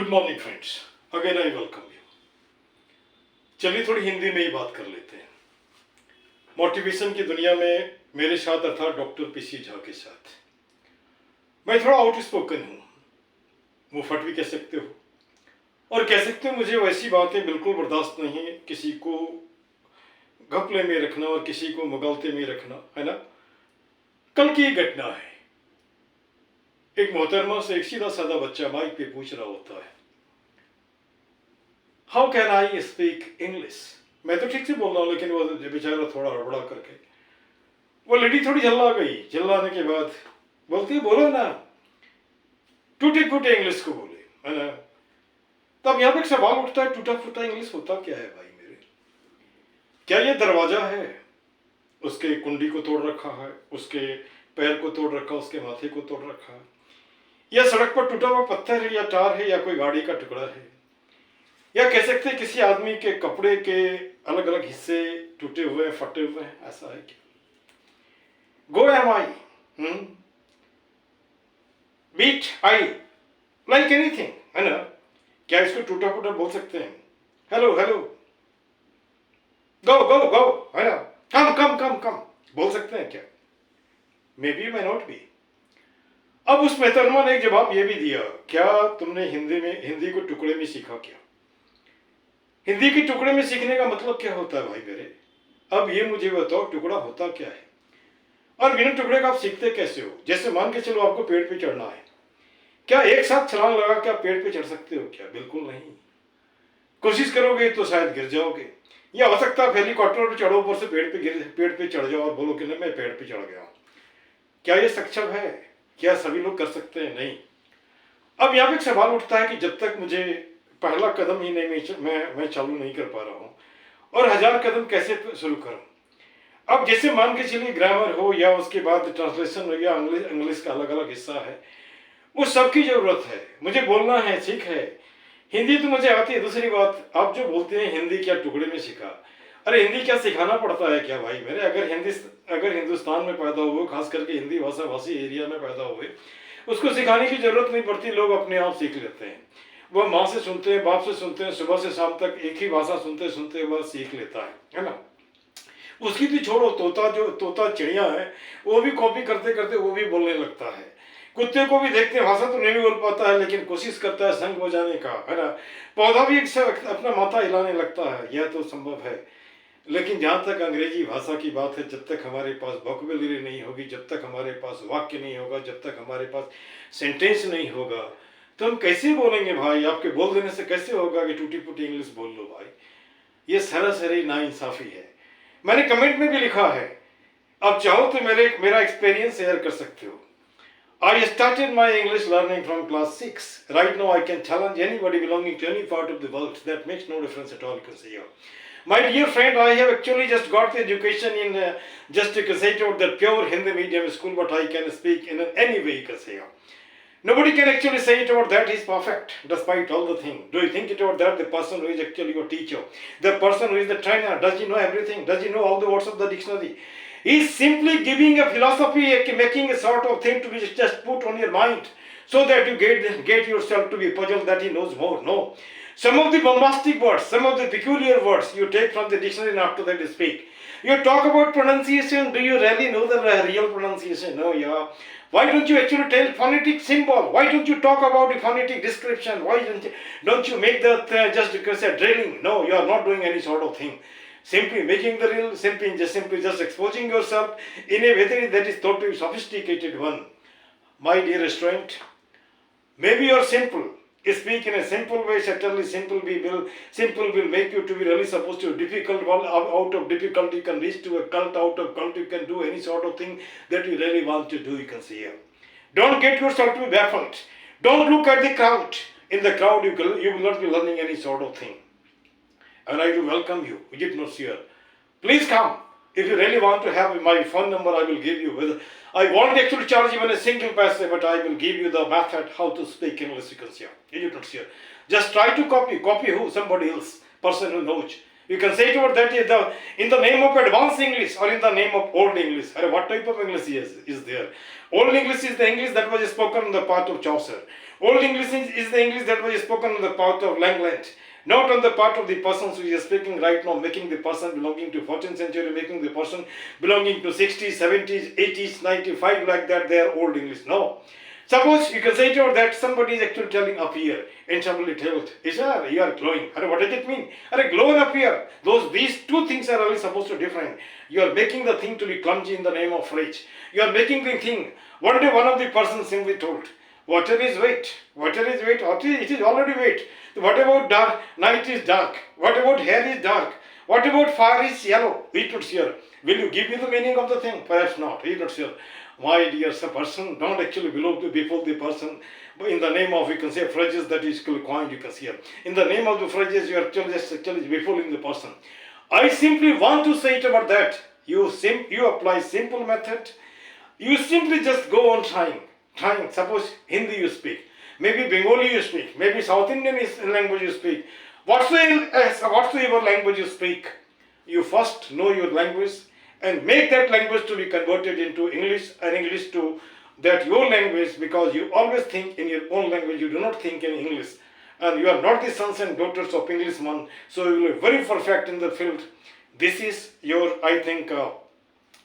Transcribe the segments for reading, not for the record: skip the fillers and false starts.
Good morning friends, again I welcome you. चलिए थोड़ी हिंदी में ही बात कर लेते हैं। मोटिवेशन की दुनिया में मेरे साथ अर्थात डॉक्टर पीसी झा के साथ मैं थोड़ा आउटस्पोकन हूँ, मुंहफट भी कह सकते हो, और कह सकते हो मुझे वैसी बातें बिल्कुल बर्दाश्त नहीं है, किसी को घपले में रखना और किसी को मुगालते में रखना, है ना। कल की घटना है, एक मोहतरमा से एक सीधा साधा बच्चा माइक पे पूछ रहा होता है, how can I speak English. मैं तो ठीक से बोल रहा हूँ, लेकिन वो बेचारा थोड़ा हड़बड़ा करके, वो लेडी थोड़ी झल्ला गई। झल्लाने के बाद बोलती है, बोलो ना, टूटे फूटे इंग्लिश को बोले, है ना। तब यहाँ पे एक सवाल उठता है, टूटा फूटा इंग्लिश होता क्या है भाई मेरे? क्या ये दरवाजा है, उसके कुंडी को तोड़ रखा है, उसके पैर को तोड़ रखा, उसके माथे को तोड़ रखा है, या सड़क पर टूटा हुआ पत्थर है, या टार है, या कोई गाड़ी का टुकड़ा है, या कह सकते हैं किसी आदमी के कपड़े के अलग अलग हिस्से टूटे हुए हैं, फटे हुए हैं, ऐसा है क्या? गो एम आई, बीट आई, लाइक एनीथिंग, है ना। क्या इसको टूटा फूटा बोल सकते हैं? हेलो हेलो, गो गो गो, है ना, कम कम कम कम बोल सकते हैं क्या? May be may not be. अब उस मेहतरमा ने एक जवाब ये भी दिया, क्या तुमने हिंदी को टुकड़े में सीखा क्या? हिंदी के टुकड़े में सीखने का मतलब क्या होता है भाई मेरे? अब ये मुझे बताओ, टुकड़ा होता क्या है, और बिना टुकड़े का आप सीखते कैसे हो? जैसे मान के चलो आपको पेड़ पे चढ़ना है, क्या एक साथ छलांग लगा के आप पेड़ पे चढ़ सकते हो क्या? बिल्कुल नहीं। कोशिश करोगे तो शायद गिर जाओगे, या हो सकता है हेलीकॉप्टर पे चढ़ो, ऊपर से पेड़ पे चढ़ जाओ और बोलो कि मैं पेड़ पे चढ़ गया। क्या ये सक्षम है? क्या सभी लोग कर सकते हैं? नहीं। अब यहाँ पे एक सवाल उठता है कि जब तक मुझे पहला कदम ही नहीं मैं चालू नहीं कर पा रहा हूँ, और 1000 कदम कैसे शुरू करूँ? अब जैसे मान के चलिए ग्रामर हो, या उसके बाद ट्रांसलेशन हो, या इंग्लिश का अलग अलग हिस्सा है, उस सब की जरूरत है। मुझे बोलना है, ठीक है, हिंदी तो मुझे आती है। दूसरी बात, आप जो बोलते हैं हिंदी क्या टुकड़े में सीखा, अरे हिंदी क्या सिखाना पड़ता है क्या भाई मेरे? अगर हिंदुस्तान में पैदा हुए, खास करके हिंदी भाषा भाषी एरिया में पैदा हुए, उसको सिखाने की जरूरत नहीं पड़ती, लोग अपने आप सीख लेते हैं। वह माँ से सुनते हैं, बाप से सुनते हैं, सुबह से शाम तक एक ही भाषा सुनते सुनते वह सीख लेता है ना। उसकी भी छोड़ो, तोता चिड़िया है, वो भी कॉपी करते करते वो भी बोलने लगता है। कुत्ते को भी देखते हैं, भाषा तो नहीं भी बोल पाता है, लेकिन कोशिश करता है संग बजाने का, है ना। पौधा भी अपना माथा हिलाने लगता है, यह तो संभव है। लेकिन जहाँ तक अंग्रेजी भाषा की बात है, जब तक हमारे पास वोकैबुलरी नहीं होगी, जब तक हमारे पास वाक्य नहीं होगा, जब तक हमारे पास सेंटेंस नहीं होगा, तो हम कैसे बोलेंगे भाई? आपके बोल देने से कैसे होगा कि टूटी फूटी इंग्लिश बोल लो भाई? ये सरासरी नाइंसाफी है। मैंने कमेंट में भी लिखा है, आप चाहो तो मेरा एक्सपीरियंस शेयर कर सकते हो। I started my English learning from class 6. Right now I can challenge anybody belonging to any part of the world. That makes no difference at all, you can say. My dear friend, I have actually just got the education in just you can say it the pure Hindi medium school, but I can speak in any way, you can say. Nobody can actually say it about that he's perfect, despite all the things. Do you think it about that the person who is actually your teacher, the person who is the trainer, does he know everything? Does he know all the words of the dictionary? He's simply giving a philosophy, making a sort of thing to be just put on your mind, so that you get yourself to be puzzled that he knows more. No. Some of the bombastic words, some of the peculiar words you take from the dictionary and after that you speak. You talk about pronunciation, do you really know the real pronunciation? No, yeah. Why don't you actually tell phonetic symbol? Why don't you talk about the phonetic description? Why don't you make that just because you're drilling? No, you are not doing any sort of thing. Simply making the real, simply just exposing yourself in a way that is thought to be sophisticated one. My dear student, maybe you're simple. Speak in a simple way, certainly simple will make you to be really supposed to difficult. Out of difficulty you can reach to a cult, out of cult you can do any sort of thing that you really want to do, you can see here. Don't get yourself to be baffled. Don't look at the crowd. In the crowd you will not be learning any sort of thing. And I do welcome you, Egyptnosphere. Please come. If you really want to have my phone number, I will give you. I won't actually charge even a single paisa, but I will give you the method how to speak English, you can see. Egyptnosphere. Just try to copy who? Somebody else, person who knows. You can say it over that in the name of advanced English or in the name of old English. What type of English is there? Old English is the English that was spoken on the part of Chaucer. Old English is the English that was spoken on the part of Langland. Not on the part of the person who is speaking right now, making the person belonging to 14th century, making the person belonging to 60s, 70s, 80s, 95, like that, they are old English. No. Suppose you can say to her that somebody is actually telling up here, and somebody tells, Isha, you are glowing. What does it mean? Glowing up here. These two things are really supposed to be different. You are making the thing to be clumsy in the name of rage. You are making the thing. One day one of the persons simply told, water is weight. Water is weight. It is already weight. What about dark? Night is dark. What about hair is dark? What about fire is yellow? He is not sure. Will you give me the meaning of the thing? Perhaps not. He is not sure. My dear person, don't actually belong to before the person. But in the name of, you can say, phrases that is coined, you can see. In the name of the phrases, you are actually befalling the person. I simply want to say it about that. You apply simple method. You simply just go on trying. Suppose Hindi you speak. Maybe Bengali you speak. Maybe South Indian language you speak. Whatsoever language you speak, you first know your language and make that language to be converted into English and English to that your language, because you always think in your own language, you do not think in English. And you are not the sons and daughters of Englishman, so you will be very perfect in the field. This is your, I think,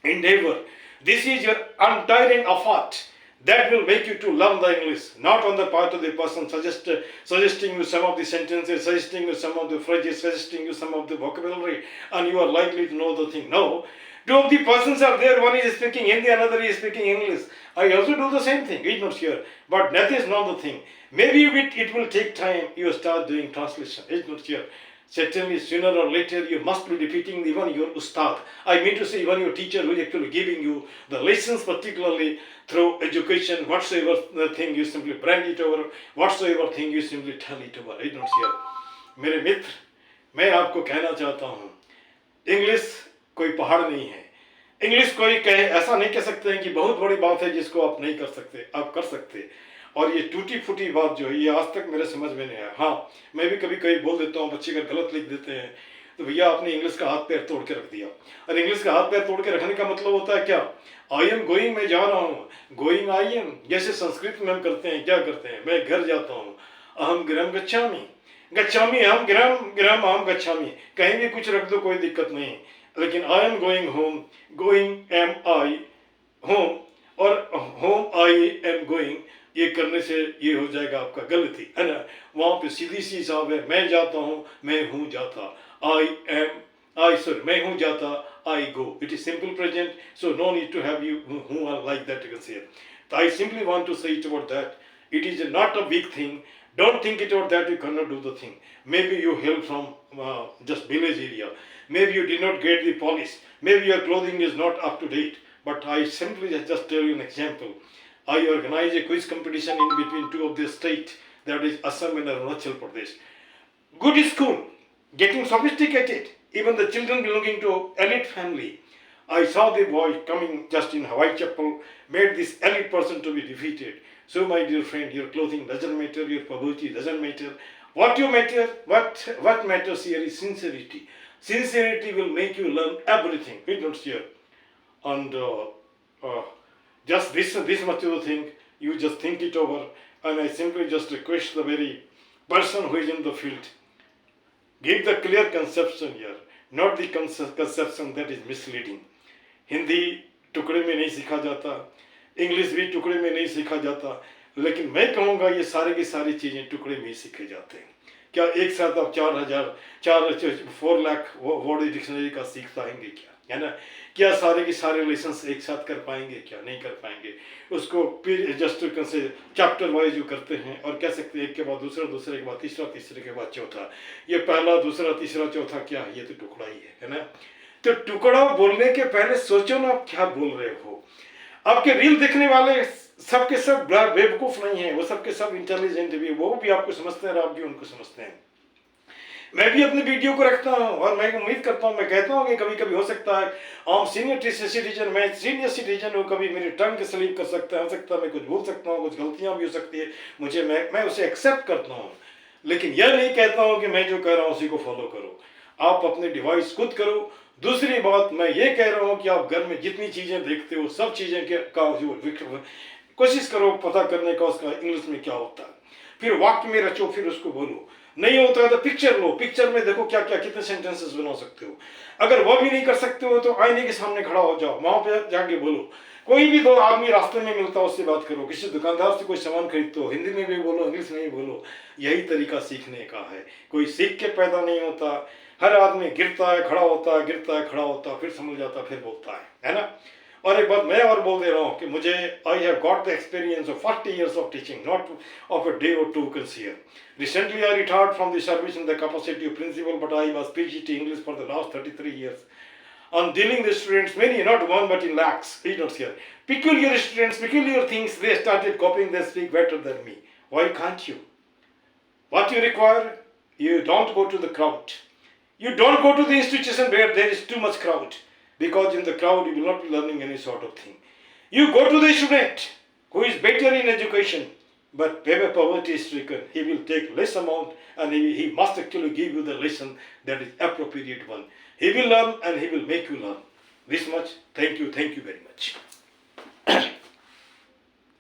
endeavor. This is your untiring effort that will make you to learn the English, not on the part of the person suggesting you some of the sentences, suggesting you some of the phrases, suggesting you some of the vocabulary, and you are likely to know the thing. No. Two of the persons are there, one is speaking Hindi, another is speaking English. I also do the same thing, it's not here. But that is not the thing. Maybe it will take time, you start doing translation, it's not here. Certainly sooner or later you must be defeating even your ustad. I mean to say even your teacher who is actually giving you the lessons, particularly through education, whatsoever thing you simply brand it over, whatsoever thing you simply tell it over. It's not here. मेरे मित्र, मैं आपको कहना चाहता हूँ, English कोई पहाड़ नहीं है. इंग्लिश कोई ऐसा नहीं कह सकते हैं कि बहुत बड़ी बात है जिसको आप नहीं कर सकते, आप कर सकते. और ये टूटी फूटी बात जो है ये आज तक मेरे समझ में नहीं आया. हाँ, मैं भी कभी कभी बोल देता हूँ, बच्चे अगर गलत लिख देते हैं तो भैया आपने इंग्लिश का हाथ पैर तोड़ के रख दिया. और इंग्लिश का हाथ पैर तोड़ के रखने का मतलब होता है क्या? आई एम गोइंग, मैं जा रहा हूँ. गोइंग आई एम, जैसे संस्कृत में हम करते हैं, क्या करते हैं? मैं घर जाता हूँ. अहम गृहम गच्छामि, गच्छामि अहम गृहम अहम गच्छामि. कहीं भी कुछ रख दो, कोई दिक्कत नहीं. लेकिन I am going home, going am I home, और होम आई एम गोइंग, ये करने से ये हो जाएगा आपका गलती, है ना. वहाँ पे सीधी सी हिसाब है, मैं जाता हूँ, मैं हूँ जाता. मैं हूँ जाता, I go. It is simple present, so no need to have you who are like that, you can say. So I simply want to say it about that. It is not a big thing. Don't think it about that, you cannot do the thing. Maybe you hail from just village area. Maybe you did not get the polish. Maybe your clothing is not up to date. But I simply just tell you an example. I organize a quiz competition in between two of the states, that is Assam and Arunachal Pradesh. Good school, getting sophisticated, even the children belonging to elite family. I saw the boy coming just in Hawaii chapel, made this elite person to be defeated. So my dear friend, your clothing doesn't matter, your poverty doesn't matter. What matters here is sincerity. Sincerity will make you learn everything. We don't share. And just this much of the thing, you just think it over, and I simply just request the very person who is in the field, give the clear conception here, not the conception that is misleading. Hindi टुकड़े में नहीं सीखा जाता, English भी टुकड़े में नहीं सीखा जाता, लेकिन मैं कहूँगा ये सारे की सारी चीज़ें टुकड़े में ही सीखे जाते हैं. क्या एक साथ आप 4 लाख वर्ड डिक्शनरी का सीख पाएंगे क्या, है ना? क्या सारे के सारे लेसन्स एक साथ कर पाएंगे क्या? नहीं कर पाएंगे. उसको फिर जस्ट से चैप्टर वाइज जो करते हैं और कह सकते हैं एक के बाद दूसरा, दूसरे के बाद तीसरा, तीसरे के बाद चौथा. ये पहला, दूसरा, तीसरा, चौथा क्या है? ये तो टुकड़ा ही है ना? तो टुकड़ा बोलने के पहले सोचो ना आप क्या बोल रहे हो. आपके रील देखने वाले सबके सब बेवकूफ नहीं है, वो सबके सब इंटेलिजेंट भी, वो भी आपको समझते हैं, आप भी उनको समझते हैं. मैं भी अपने वीडियो को रखता हूँ और मैं उम्मीद करता हूँ, मैं कहता हूँ कि कभी कभी हो सकता है हम सीनियर सिटीजन, मैं सीनियर सिटीजन हूँ, कभी मेरी टंग स्लिप कर सकता है, हो सकता है मैं कुछ भूल सकता हूँ, कुछ गलतियाँ भी हो सकती है मुझे, मैं उसे एक्सेप्ट करता हूँ. लेकिन यह नहीं कहता हूँ कि मैं जो कह रहा हूँ उसी को फॉलो करो. आप अपने डिवाइस खुद करो। दूसरी बात मैं ये कह रहा हूँ कि आप घर में जितनी चीज़ें देखते हो सब चीज़ें का जो कोशिश करो पता करने का उसका इंग्लिश में क्या होता है, फिर वाक्य में रचो, फिर उसको बोलो। नहीं होता है तो पिक्चर लो, पिक्चर में देखो क्या क्या कितने सेंटेंसेस बना सकते हो। अगर वह भी नहीं कर सकते हो तो आईने के सामने खड़ा हो जाओ, वहां पे जाके बोलो। कोई भी दो आदमी रास्ते में मिलता हो उससे बात करो, किसी दुकानदार से कोई सामान खरीदते हो हिंदी में भी बोलो इंग्लिश में भी बोलो। यही तरीका सीखने का है, कोई सीख के पैदा नहीं होता। हर आदमी गिरता है खड़ा होता है, गिरता है खड़ा होता है, फिर समझ जाता है, फिर बोलता है ना। और एक बात मैं और बोल दे रहा हूँ कि मुझे I have got the experience of 40 years of teaching, not of a day और to consider. Recently I retired from the service in the capacity of principal, but I was PGT English for the last 33 years. On dealing with students, many, not one but in lakhs, students here. Peculiar students, peculiar things, they started copying, they speak better than me. Why can't you? What you require, you don't go to the crowd. You don't go to the institution where there is too much crowd, because in the crowd you will not be learning any sort of thing. You go to the student who is better in education, but where poverty is stricken, he will take less amount and he must actually give you the lesson that is appropriate one. He will learn and he will make you learn. This much. Thank you very much.